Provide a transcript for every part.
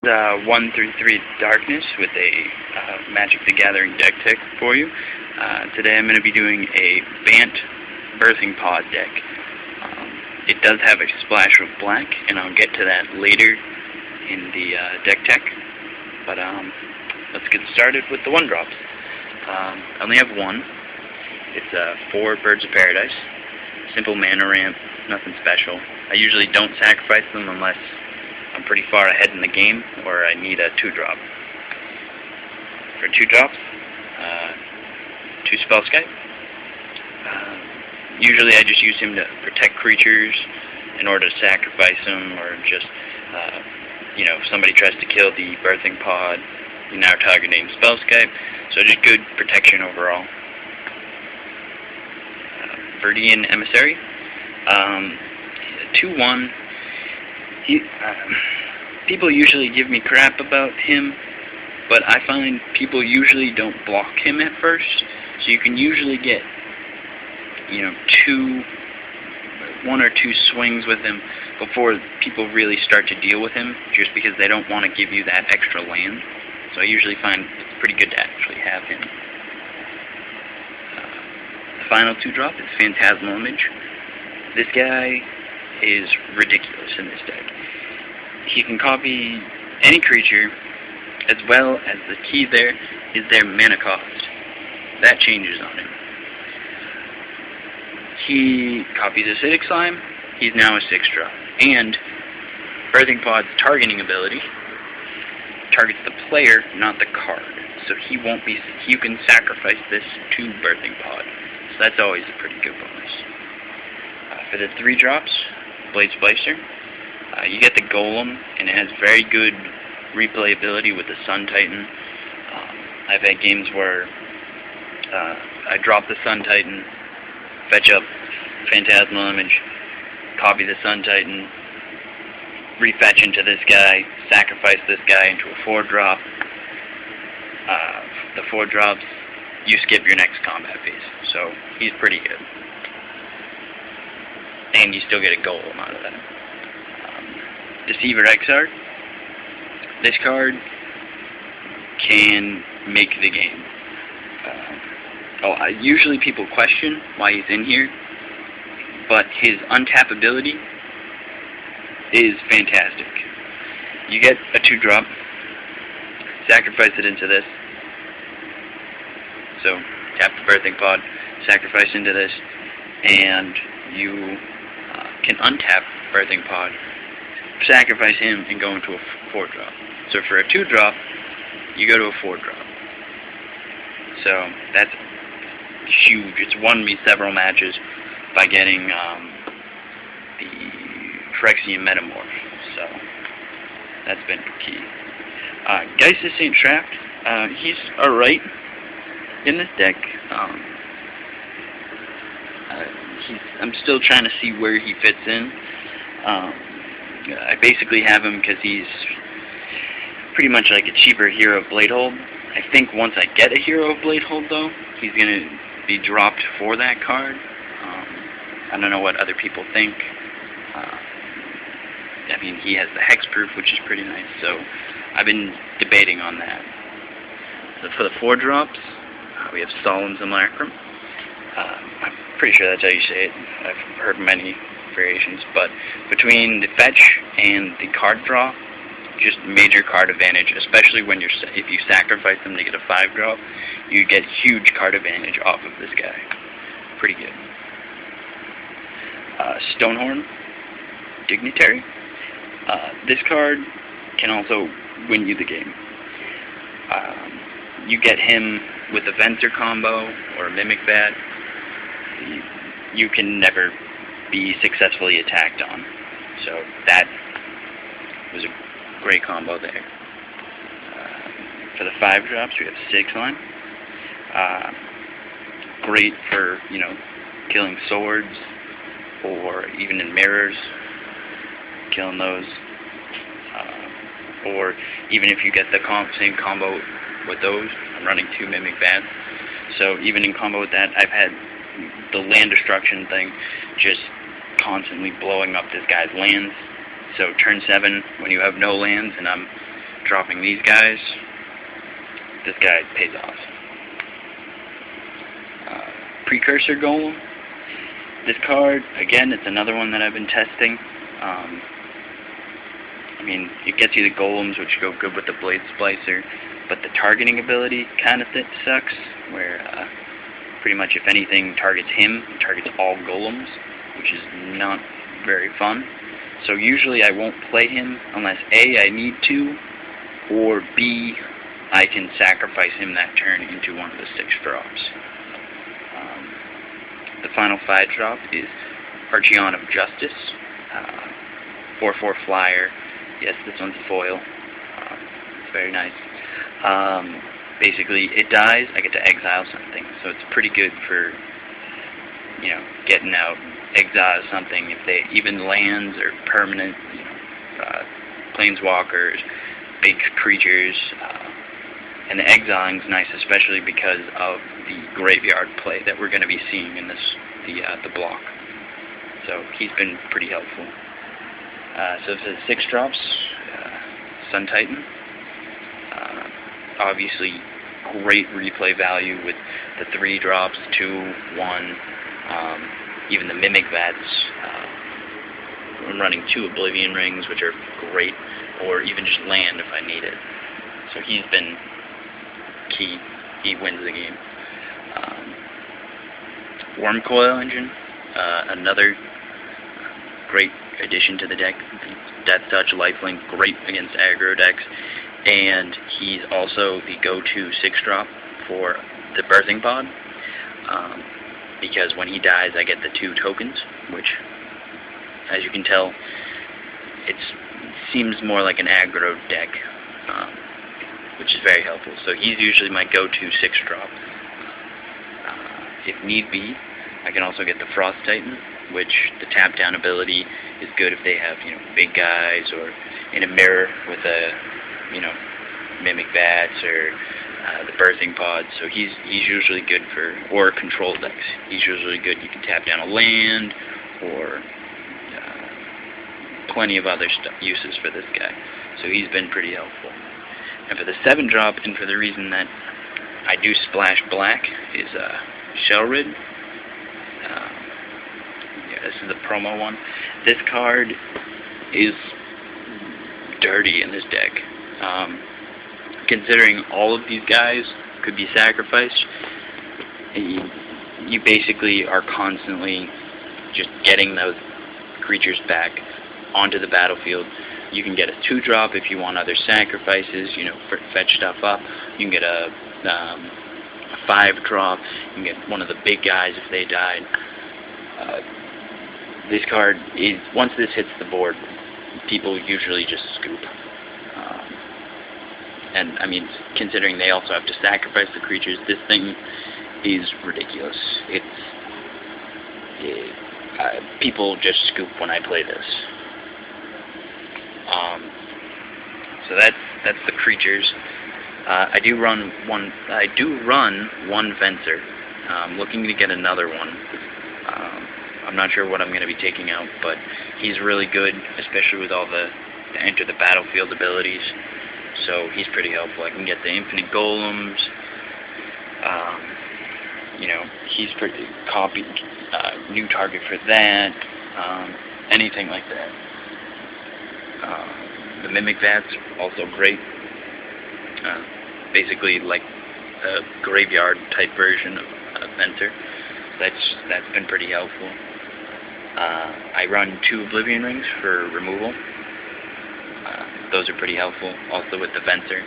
1 through 3 Darkness with a Magic the Gathering deck tech for you. Today I'm going to be doing a Bant Birthing Pod deck. It does have a splash of black, and I'll get to that later in the deck tech. But let's get started with the 1-drops. I only have one. It's 4 Birds of Paradise. Simple mana ramp, nothing special. I usually don't sacrifice them unless I'm pretty far ahead in the game or I need a 2-drop. For 2-drops, 2 Spellskite. Usually I just use him to protect creatures in order to sacrifice them, or just, if somebody tries to kill the Birthing Pod, you're now targeting Spellskite, so just good protection overall. Verdian Emissary, 2/1. People usually give me crap about him, but I find people usually don't block him at first, so you can usually get, 1 or 2 swings with him before people really start to deal with him, just because they don't want to give you that extra land. So I usually find it's pretty good to actually have him. The final 2-drop is Phantasmal Image. This guy is ridiculous in this deck. He can copy any creature, as well as the key there is their mana cost. That changes on him. He copies Acidic Slime, he's now a 6-drop. And Birthing Pod's targeting ability targets the player, not the card. So you can sacrifice this to Birthing Pod. So that's always a pretty good bonus. For the 3-drops, Blade Splicer, you get the Golem, and it has very good replayability with the Sun Titan. I've had games where I drop the Sun Titan, fetch up Phantasmal Image, copy the Sun Titan, refetch into this guy, sacrifice this guy into a 4-drop. The 4-drops, you skip your next combat phase, so he's pretty good. And you still get a Golem out of that. Deceiver Exarch. This card can make the game. Usually people question why he's in here, but his untap ability is fantastic. You get a 2-drop, sacrifice it into this. So tap the Birthing Pod, sacrifice into this, and you can untap Birthing Pod, sacrifice him, and go into a 4-drop. So for a 2-drop, you go to a 4-drop. So that's huge. It's won me several matches by getting the Phyrexian Metamorph. So that's been key. Geist of St. Trapped, he's alright in this deck. I'm still trying to see where he fits in. I basically have him because he's pretty much like a cheaper Hero of Bladehold. I think once I get a Hero of Bladehold, though, he's going to be dropped for that card. I don't know what other people think. He has the Hexproof, which is pretty nice, so I've been debating on that. So for the 4-drops, we have Solemn Simulacrum. I'm pretty sure that's how you say it. I've heard many variations, but between the fetch and the card draw, just major card advantage, especially when if you sacrifice them to get a 5-drop, you get huge card advantage off of this guy. Pretty good. Stonehorn Dignitary. This card can also win you the game. You get him with a Venser combo or a Mimic Bat. You can never be successfully attacked on. So that was a great combo there. For the 5-drops, we have 6-line. Great for, killing swords, or even in mirrors, killing those. Or even if you get the same combo with those, I'm running 2 Mimic Bats. So even in combo with that, I've had the land destruction thing just constantly blowing up this guy's lands. So turn 7, when you have no lands and I'm dropping these guys, this guy pays off. Precursor Golem. This card, again, it's another one that I've been testing. I mean, it gets you the golems, which go good with the Blade Splicer, but the targeting ability kind of sucks, where pretty much if anything targets him, it targets all golems, which is not very fun. So usually I won't play him unless A, I need to, or B, I can sacrifice him that turn into one of the 6 drops. The final 5 drop is Archeon of Justice, 4/4 flyer. Yes, this one's foil. It's very nice. Basically, it dies, I get to exile something, so it's pretty good for, you know, getting out, exile something. If they even lands or permanent, you know, planeswalkers, big creatures, and the exiling's nice, especially because of the graveyard play that we're going to be seeing in the block. So he's been pretty helpful. So for the 6 drops, Sun Titan. Obviously, great replay value with the 3 drops, 2, 1, even the Mimic Vats. I'm running 2 Oblivion Rings, which are great, or even just land if I need it. So he's been key. He wins the game. Wormcoil Engine, another great addition to the deck. Death Touch, Lifelink, great against aggro decks, and he's also the go-to 6-drop for the Birthing Pod, because when he dies I get the 2 tokens, which, as you can tell, it seems more like an aggro deck, which is very helpful. So he's usually my go-to 6-drop. If need be, I can also get the Frost Titan, which the tap-down ability is good if they have, you know, big guys, or in a mirror with a, you know, Mimic Bats or the Birthing Pod. So he's usually good for, or control decks. He's usually good. You can tap down a land, or plenty of other uses for this guy. So he's been pretty helpful. And for the 7-drop, and for the reason that I do splash black, is Shellrid. Yeah, this is the promo one. This card is dirty in this deck. Considering all of these guys could be sacrificed, you basically are constantly just getting those creatures back onto the battlefield. You can get a 2-drop if you want other sacrifices, you know, fetch stuff up. You can get a 5-drop. You can get one of the big guys if they died. This card is, once this hits the board, people usually just scoop. And, I mean, considering they also have to sacrifice the creatures, this thing is ridiculous. People just scoop when I play this. So that's the creatures. I do run one Fencer. I'm looking to get another one. I'm not sure what I'm going to be taking out, but he's really good, especially with all the enter the battlefield abilities. So he's pretty helpful. I can get the Infinite Golems. You know, he's pretty new target for that. Anything like that. The Mimic Vats, also great. Basically like a graveyard type version of Fencer. That's been pretty helpful. I run 2 Oblivion Rings for removal. Those are pretty helpful. Also with the Fencer,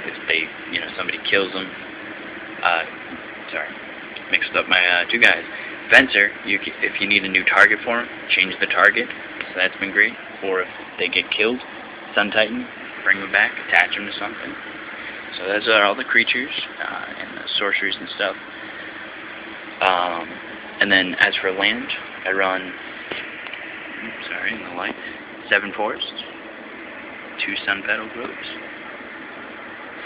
if they, you know, somebody kills them. Sorry, mixed up my 2 guys. Fencer, if you need a new target for them, change the target. So that's been great. Or if they get killed, Sun Titan, bring them back, attach them to something. So those are all the creatures and the sorceries and stuff. And then as for land, I run, in the light, 7 forests, 2 sun petal groves,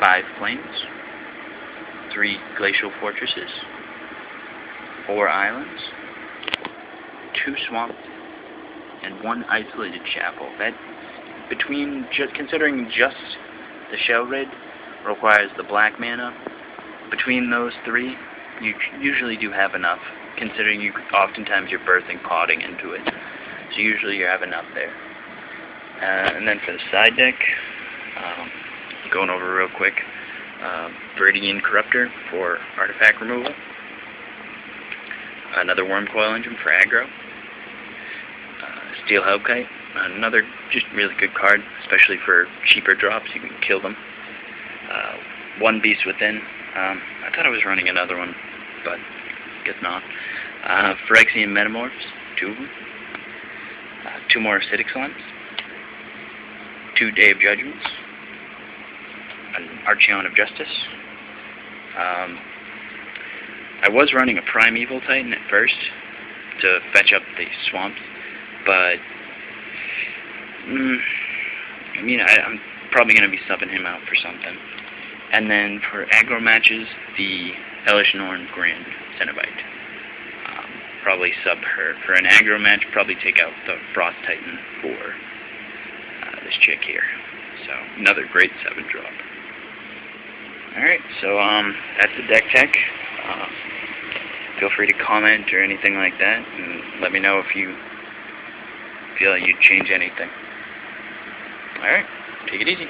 5 plains, 3 glacial fortresses, 4 islands, 2 swamps, and 1 isolated chapel. That, between, considering just the Shell Raid requires the black mana. Between those three, you usually do have enough, considering oftentimes you're birthing podding into it. So usually you have enough there. And then for the side deck, going over real quick, Viridian Corruptor for artifact removal, another Wormcoil Engine for aggro, Steel Hellkite, another just really good card, especially for cheaper drops. You can kill them. One Beast Within. I thought I was running another one, but guess not. Phyrexian Metamorphs, 2 of them. 2 more Acidic Slimes. 2 Day of Judgments. An Archeon of Justice. I was running a Primeval Titan at first to fetch up the swamps, but I mean, I'm probably going to be subbing him out for something. And then for aggro matches, the Hellish Norn Grand Cenobite. Probably sub her. For an aggro match, probably take out the Frost Titan for this chick here. So, another great 7-drop. Alright, so that's the deck tech. Feel free to comment or anything like that, and let me know if you feel like you'd change anything. Alright, take it easy.